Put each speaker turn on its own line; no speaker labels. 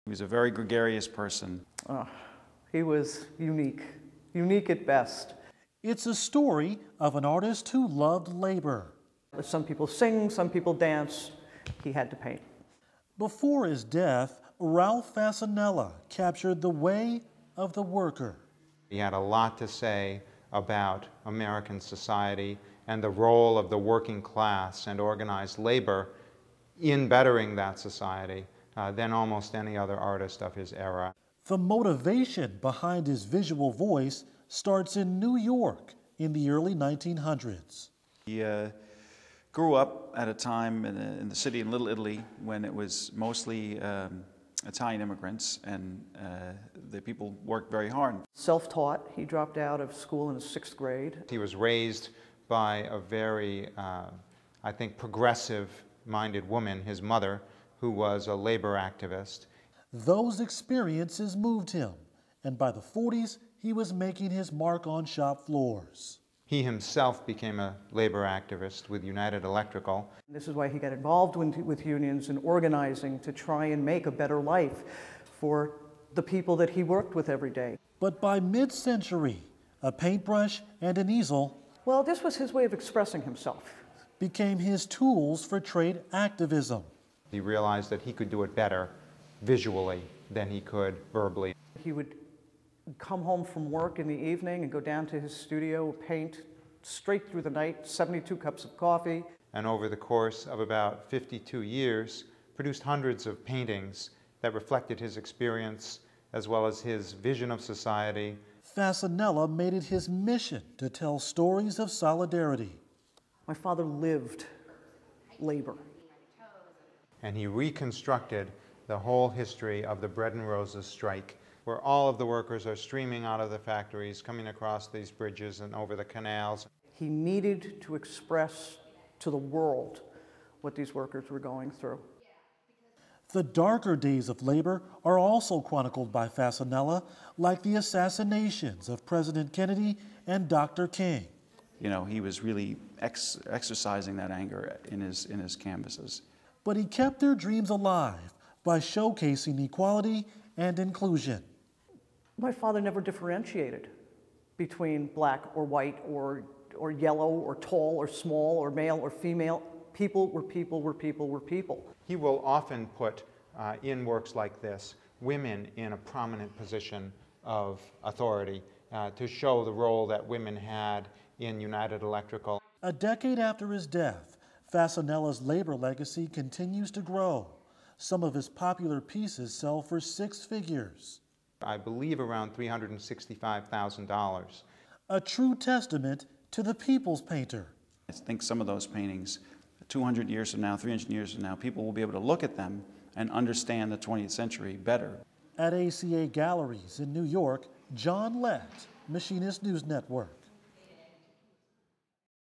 He was a very gregarious person.
He was unique at best.
It's a story of an artist who loved labor.
Some people sing, some people dance. He had to paint.
Before his death, Ralph Fasanella captured the way of the worker.
He had a lot to say about American society and the role of the working class and organized labor in bettering that society than almost any other artist of his era.
The motivation behind his visual voice starts in New York in the early 1900s.
He grew up at a time in the city in Little Italy when it was mostly Italian immigrants, and the people worked very hard.
Self-taught, he dropped out of school in the 6th grade.
He was raised by a very, I think, progressive-minded woman, his mother, who was a labor activist.
Those experiences moved him, and by the 40s, he was making his mark on shop floors.
He himself became a labor activist with United Electrical.
This is why he got involved with unions and organizing to try and make a better life for the people that he worked with every day.
But by mid-century, a paintbrush and an easel,
well, this was his way of expressing himself,
became his tools for trade activism.
He realized that he could do it better visually than he could verbally.
He would come home from work in the evening and go down to his studio, paint straight through the night, 72 cups of coffee.
And over the course of about 52 years, produced hundreds of paintings that reflected his experience as well as his vision of society.
Fasanella made it his mission to tell stories of solidarity.
My father lived labor.
And he reconstructed the whole history of the Bread and Roses strike, where all of the workers are streaming out of the factories, coming across these bridges and over the canals.
He needed to express to the world what these workers were going through.
The darker days of labor are also chronicled by Fasanella, like the assassinations of President Kennedy and Dr. King.
You know, he was really exercising that anger in his canvases.
But he kept their dreams alive by showcasing equality and inclusion.
My father never differentiated between black or white or yellow or tall or small or male or female. People were people were people were people.
He will often put in works like this women in a prominent position of authority to show the role that women had in United Electrical.
A decade after his death, Fasanella's labor legacy continues to grow. Some of his popular pieces sell for 6 figures.
I believe around $365,000.
A true testament to the people's painter.
I think some of those paintings, 200 years from now, 300 years from now, people will be able to look at them and understand the 20th century better.
At ACA Galleries in New York, John Lett, Machinist News Network.